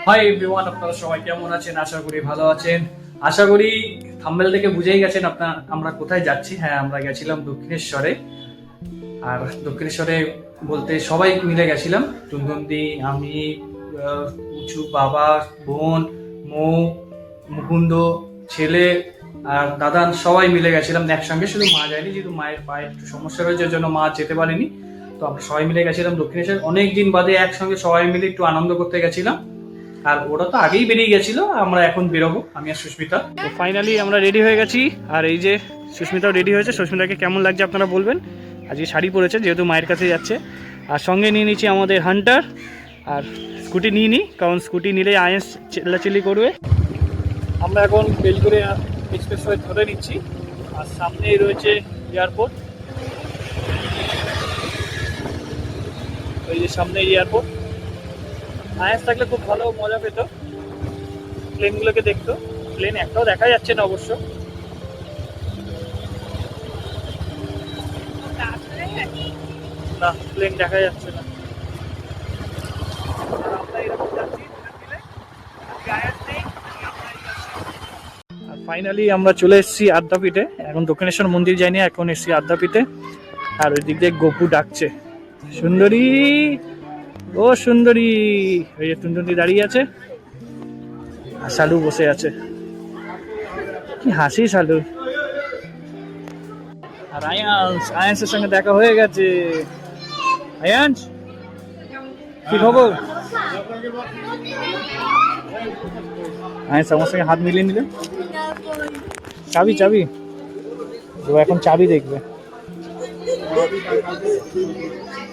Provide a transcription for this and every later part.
Hi everyone, আপনারা সবাই কেমন আছেন? আশা করি ভালো আছেন। আশা করি থাম্বনেল থেকে বুঝেই গেছেন আমরা কোথায় যাচ্ছি। হ্যাঁ, আমরা গেছিলাম দক্ষিণেশ্বরে। আর দক্ষিণেশ্বরে বলতে সবাই মিলে গেছিলাম, টুনটুনদি, আমি, উঁচু, বাবা, বোন, মৌ, মুকুন্দ, ছেলে আর দাদান, সবাই মিলে গেছিলাম একসঙ্গে। শুধু মা যায়নি, যেহেতু মায়ের পায়ে একটু সমস্যা রয়েছে, ওই জন্য মা যেতে পারেনি। তো আমরা সবাই মিলে গেছিলাম দক্ষিণেশ্বর। অনেকদিন বাদে একসঙ্গে সবাই মিলে একটু আনন্দ করতে গেছিলাম। আর ওরা তো আগেই বেরিয়ে গেছিল, আমরা এখন বেরোবো, আমি আর সুস্মিতা। তো ফাইনালি আমরা রেডি হয়ে গেছি। আর এই যে সুস্মিতাও রেডি হয়েছে। সুস্মিতাকে কেমন লাগছে আপনারা বলবেন। আজকে শাড়ি পরেছে, যেহেতু মায়ের কাছে যাচ্ছে। আর সঙ্গে নিয়ে নিচ্ছি আমাদের হান্টার। আর স্কুটি নিয়ে নিই, কারণ স্কুটি নিলে আয়েস চিল্লাচিল্লি করবে। আমরা এখন বেলগুড়িয়া এক্সপ্রেসওয়ে ধরে নিচ্ছি। আর সামনেই রয়েছে এয়ারপোর্ট। ওই যে সামনে এয়ারপোর্ট। আয়েস থাকলে খুব ভালো মজা পেত প্লেনগুলোকে দেখতো। প্লেন একটাও দেখা যাচ্ছে না অবশ্য। না, প্লেন দেখা যাচ্ছে না। আর ফাইনালি আমরা চলে এসেছি আদ্যাপীঠে। এখন দক্ষিণেশ্বর মন্দির যাইনি, এখন এসেছি আদ্যাপীঠে। আর ওই দিক দিয়ে গপু ডাকছে, সুন্দরী, ও সুন্দরী। ওই যে টুনটুনি দাঁড়িয়ে আছে, আর শালু বসে আছে। কি হাসি শালু। আর আয়ান্সের সঙ্গে দেখা হয়ে গেছে। আয়ান্স, কি খবর? আয়ান্স আমার সঙ্গে হাত মিলিয়ে নিলে। চাবি চাবি, ও এখন চাবি দেখবে।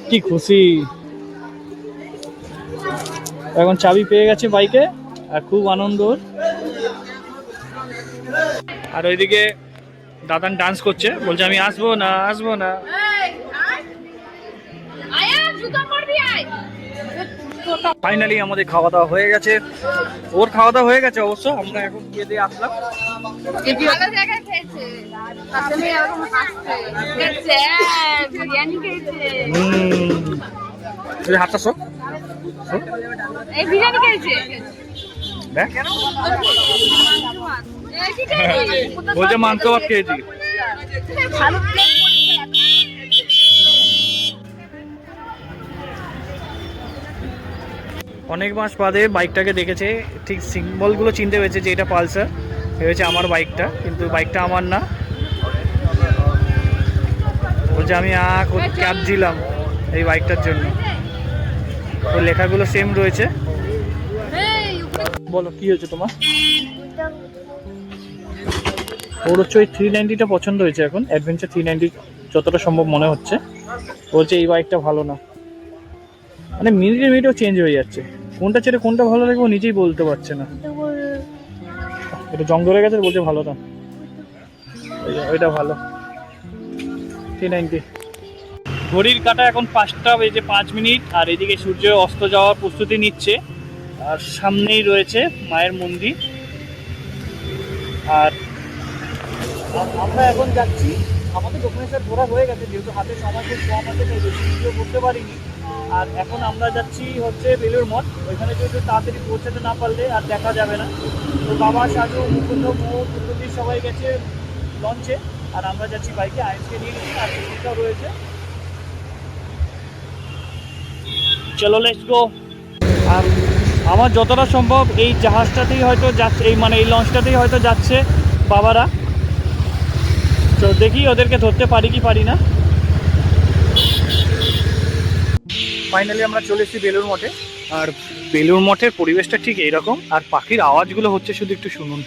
কি খুশি, এখন চাবি পেয়ে গেছে বাইকে। আর খুব আনন্দ। আর ওইদিকে দাদান ডান্স করছে, বলছে আমি আসবো না, আসবো না। ফাইনালি আমাদের খাওয়া দাওয়া হয়ে গেছে। ওর খাওয়া দাওয়া হয়ে গেছে অবশ্য। আমরা এখন গিয়ে দিয়ে আসলাম। হাতটা শোক, বলছে মাংস ভাত খেয়েছি। অনেক মাস বাদে বাইকটাকে দেখেছে, ঠিক সিম্বলগুলো চিনতে পেরেছে যে এটা পালসার। ভেবেছে আমার বাইকটা, কিন্তু বাইকটা আমার না। বলছে আমি ক্যাব দিলাম এই বাইকটার জন্য। তো লেখাগুলো সেম রয়েছে। বলো কি হয়েছে তোমার? ওর হচ্ছে ওই 390টা পছন্দ হয়েছে এখন, অ্যাডভেঞ্চার 390 যতটা সম্ভব মনে হচ্ছে। বলছে এই বাইকটা ভালো না, মানে মিনিটে মিনিটেও চেঞ্জ হয়ে যাচ্ছে। কোনটা ছেড়ে কোনটা ভালো লাগবে ও নিজেই বলতে পারছে না। এটা জং ধরে গেছে, বলছে ভালো না, ওইটা ভালো 390। ঘড়ির কাঁটা এখন 5টা বেজে 5 মিনিট। আর এদিকে সূর্য অস্ত যাওয়ার প্রস্তুতি নিচ্ছে। আর সামনেই রয়েছে মায়ের মন্দির। আর আমরা এখন যাচ্ছি, আমাদের দক্ষিণেশ্বর ঘোরা হয়ে গেছে, যেহেতু হাতে সময় খুব কম আছে তাই বেশি ভিডিও করতে পারিনি। আর এখন আমরা যাচ্ছি হচ্ছে বেলুড় মঠ। ওইখানে যেহেতু তাড়াতাড়ি পৌঁছাতে না পারলে আর দেখা যাবে না। তো বাবা, সাজু, মুকুন্দ, মৌ, টুকটুকি সবাই গেছে লঞ্চে। আর আমরা যাচ্ছি বাইকে। আইসকে নিয়ে নিচ্ছি, আর টুকটাও রয়েছে। চলো লেটস গো। আর আমার যতটা সম্ভব এই জাহাজটাতেই হয়তো যাচ্ছে, এই মানে এই লঞ্চটাতেই হয়তো যাচ্ছে বাবারা। তো দেখি ওদেরকে ধরতে পারি কি পারি না। ফাইনালি আমরা চলে এসেছি বেলুড় মঠে। আর বেলুড় মঠের পরিবেশটা ঠিক এইরকম। আর পাখির আওয়াজগুলো হচ্ছে, শুধু একটু শুনুন।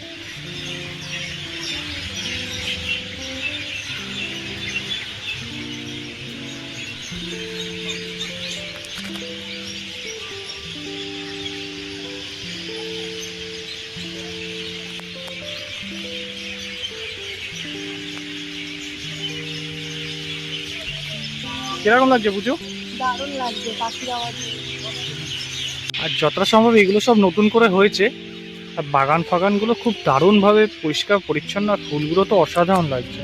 কিরকম লাগছে পুজো? দারুণ লাগছে পাখির আওয়াজ। আর যতটা সম্ভব এগুলো সব নতুন করে হয়েছে। আর বাগান ফাগানগুলো খুব দারুণভাবে পরিষ্কার পরিচ্ছন্ন। আর ফুলগুলো তো অসাধারণ লাগছে।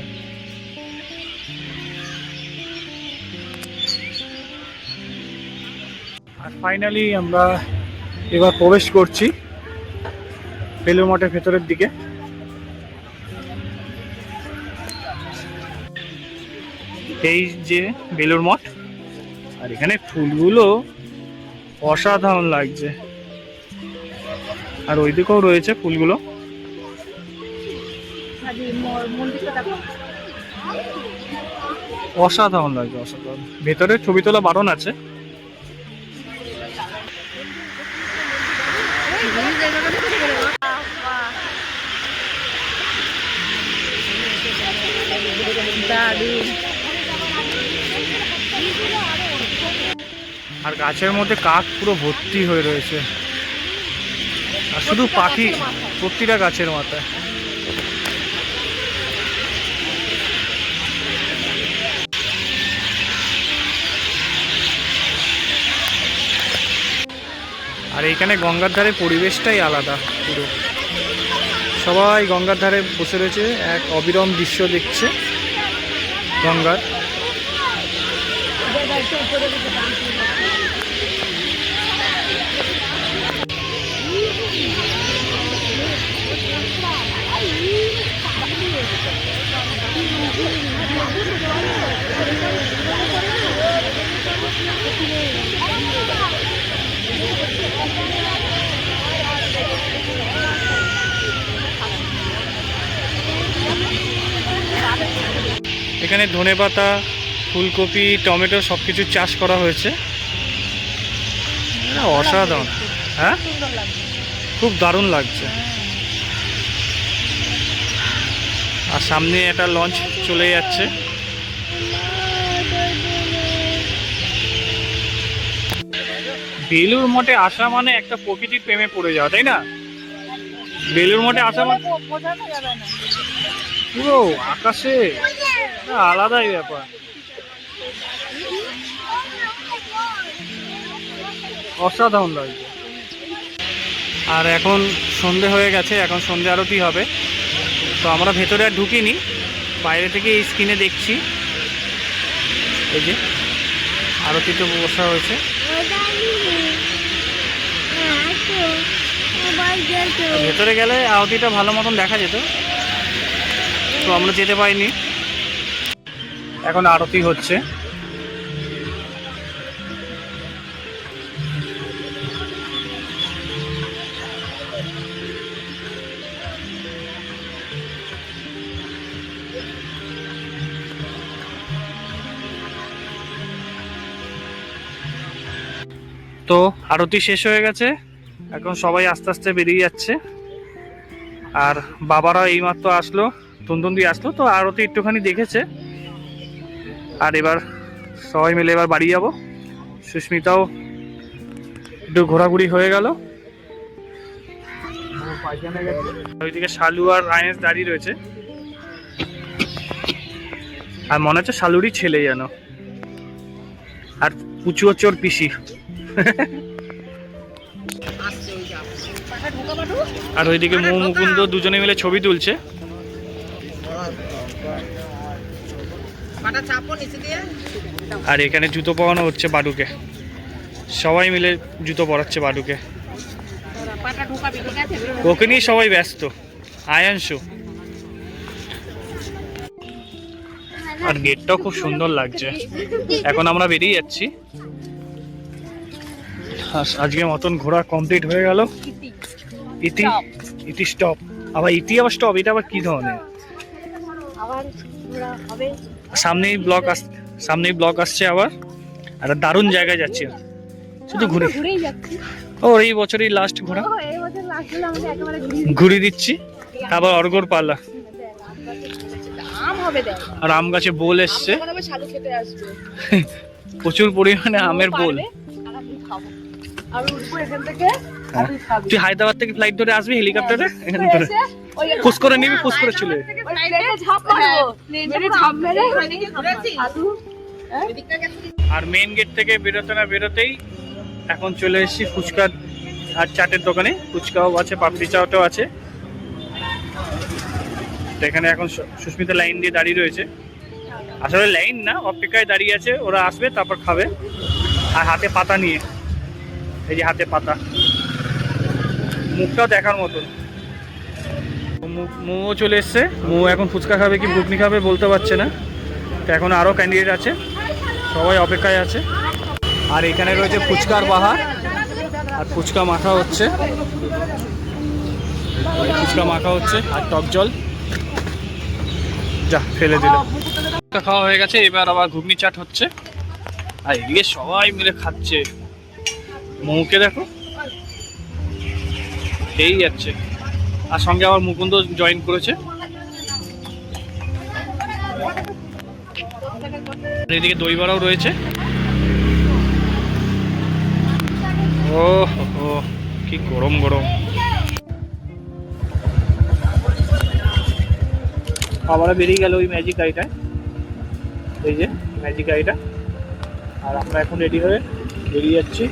আর ফাইনালি আমরা এবার প্রবেশ করছি বেলুড় মঠের ভেতরের দিকে। এই যে বেলুড় মঠ, আর এখানে ফুলগুলো অসাধারণ লাগছে, আর ওইদিকেও রয়েছে ফুলগুলো। অসাধারণ লাগছে, অসাধারণ। ভেতরে ছবি তোলা বারণ আছে। আর গাছের মধ্যে কাক পুরো ভর্তি হয়ে রয়েছে, আর শুধু পাখি প্রতিটা গাছের মাথায়। আর এইখানে গঙ্গার ধারে পরিবেশটাই আলাদা পুরো, সবাই গঙ্গার ধারে বসে রয়েছে, এক অবিরম দৃশ্য দেখছে গঙ্গার। এখানে ধনেপাতা, ফুলকপি, টমেটো সবকিছু চাষ করা হয়েছে। অসাধারণ, হ্যাঁ খুব দারুণ লাগছে। আর সামনে একটা লঞ্চ চলে যাচ্ছে। বেলুড় মঠে আসা মানে একটা প্রকৃতির প্রেমে পড়ে যাওয়া, তাই না? বেলুড় মঠে আসা মানে পুরো আকাশে আলাদাই ব্যাপার, অসাধারণ লাগছে। আর এখন সন্ধে হয়ে গেছে, এখন সন্ধে আরতি হবে। তো আমরা ভেতরে আর ঢুকিনি, বাইরে থেকে এই স্ক্রিনে দেখছি। এই যে আরতিতে বসা হয়েছে। ভেতরে গেলে আরতিটা ভালো মতন দেখা যেত, তো আমরা যেতে পারিনি। এখন আরতি হচ্ছে। তো আরতি শেষ হয়ে গেছে, এখন সবাই আস্তে আস্তে বেরিয়ে যাচ্ছে। আর বাবারা এইমাত্র আসলো, তুনতুন দিয়ে আসলো, তো আরতি একটুখানি দেখেছে। আর এবার সবাই মিলে এবার বাড়ি যাব। সুস্মিতাও একটু ঘোরাঘুরি হয়ে গেল। ওইদিকে শালু আর রায়েশ দাঁড়িয়ে রয়েছে, আর মনে হচ্ছে শালুরই ছেলে যেন। আর পুচু হচ্ছে ওর পিসি। আর ওইদিকে মৌ মুকুন্দ দুজনে মিলে ছবি তুলছে। আর এখানে জুতো পরানো হচ্ছে বাডুকে, সবাই মিলে জুতো পরাচ্ছে বাডুকে। ওকে নিয়ে সবাই ব্যস্ত, আয়াংশু। আর গেটটাও খুব সুন্দর লাগছে। এখন আমরা বেরিয়ে যাচ্ছি। আজকের মতন ঘোরা কমপ্লিট হয়ে গেল। ইতি ইতি স্টপ, আবার ইতি আবার স্টপ, এটা আবার কি ধরনের? সামনেই ব্লক আসছে আবার। আর দারুণ জায়গায় যাচ্ছি, শুধু ঘুরে ও এই বছরই লাস্ট ঘোরা, ঘুরে দিচ্ছি। তারপর অর্ঘর পালা। আর আম গাছে বোল এসছে, প্রচুর পরিমাণে আমের বোল। তুই হায়দ্রাবাদ থেকে ফ্লাইট ধরে আসবি হেলিকপ্টারে, এখানে ধরে পুশ করে নিবি, পুশ করে চলে যাবি। আর মেইন গেট থেকে বেরোতে না বেরোতেই এখন চলে এসেছি ফুচকা আর চাটের দোকানে। ফুচকাও আছে, পাপড়ি চাটও আছে। এখানে এখন সুস্মিতা লাইন দিয়ে দাঁড়িয়ে রয়েছে। আসলে লাইন না, অপেক্ষায় দাঁড়িয়ে আছে, ওরা আসবে তারপর খাবে। আর হাতে পাতা নিয়ে, এই যে হাতে পাতা, মুখটাও দেখার মতন। মো চলে এসছে, মো এখন ফুচকা খাবে কি ঘুগনি খাবে বলতে পারছে না। তো এখন আরও ক্যান্ডিডেট আছে, সবাই অপেক্ষায় আছে। আর এখানে রয়েছে ফুচকার বাহার, আর ফুচকা মাখা হচ্ছে, ফুচকা মাখা হচ্ছে আর টক জল যা ফেলে দিল। ফুচকা খাওয়া হয়ে গেছে, এবার আবার ঘুগনি চাট হচ্ছে আর এদিকে সবাই মিলে খাচ্ছে। মৌকে দেখো খেয়েই যাচ্ছে, আর সঙ্গে আবার মুকুন্দ জয়েন করেছে। এদিকে দই বড়াও রয়েছে। ও হো, কি গরম গরম। আবার বেরিয়ে গেল ওই ম্যাজিক গাড়িটায়, এই যে ম্যাজিক গাড়িটা। আর আমরা এখন রেডি হয়ে বেরিয়ে যাচ্ছি।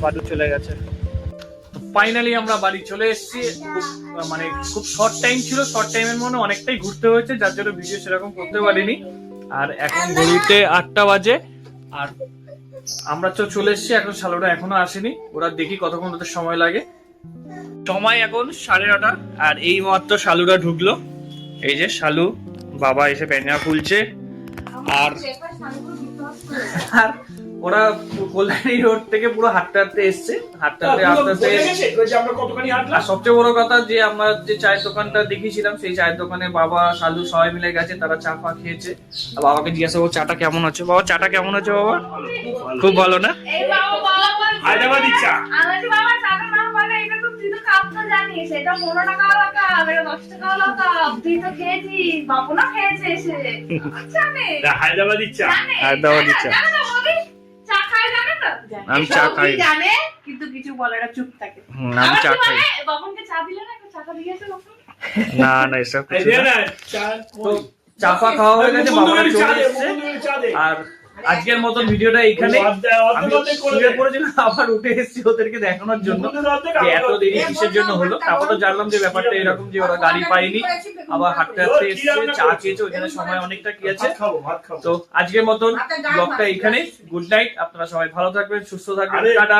বাদু চলে গেছে। ফাইনালি আমরা বাড়ি চলে এসেছি। মানে খুব শর্ট টাইম ছিল, শর্ট টাইমের মনে অনেকটাই ঘুরতে হয়েছে, যার জন্য ভিডিও সেরকম করতে পারিনি। আর এখন ঘড়িতে 8টা বাজে, আর আমরা তো চলে এসেছি। এখন শালুরা এখনো আসেনি, ওরা দেখি কতক্ষণ ওদের সময় লাগে। সময় এখন 9:30, আর এই মাত্র শালুরা ঢুকলো। এই যে শালু বাবা এসে প্যান্ডা খুলছে। আর ওরা কল্যাণী রোড থেকে পুরো হাঁটতে হাঁটতে এসছে, হাঁটতে হাঁটতে আর সবচেয়ে বড় কথা যে আমরা যে চায়ের দোকানটা দেখিয়েছিলাম, সেই চায়ের দোকানে বাবা শালু সবাই মিলে গেছে, তারা চা ফা খেয়েছে। আর বাবাকে জিজ্ঞাসা করবো চাটা কেমন আছে। বাবা চাটা কেমন আছে বাবা? খুব ভালো না? হায়দ্রাবাদি চা। হায়দ্রাবাদি চা। হায়দ্রাবাদি চা আমি চা খাই, জানে কিন্তু কিছু বলে না, চুপ থাকে। আমি চা খাই। বাবনকে চা দিলে না, চা দিয়েছে বাবন? না না এসব কিছু না। তো চা ফা খাওয়া হয়ে গেছে, বাবা চলে এসেছে। আর আজকের মতন ভিডিওটা এইখানে। আমি শুয়ে পড়েছিলাম, আবার উঠে এসেছি ওদেরকে দেখানোর জন্য যে এত দেরি কিসের জন্য হলো। তারপর তো জানলাম যে ব্যাপারটা এরকম, যে ওরা গাড়ি পায়নি, আবার হাঁটতে হাঁটতে এসেছে, চা খেয়েছে, ওইখানে সময় অনেকটা কি আছে। তো আজকের মতন ব্লগটা এইখানে। গুড নাইট, আপনারা সবাই ভালো থাকবেন, সুস্থ থাকবেন, টাটা।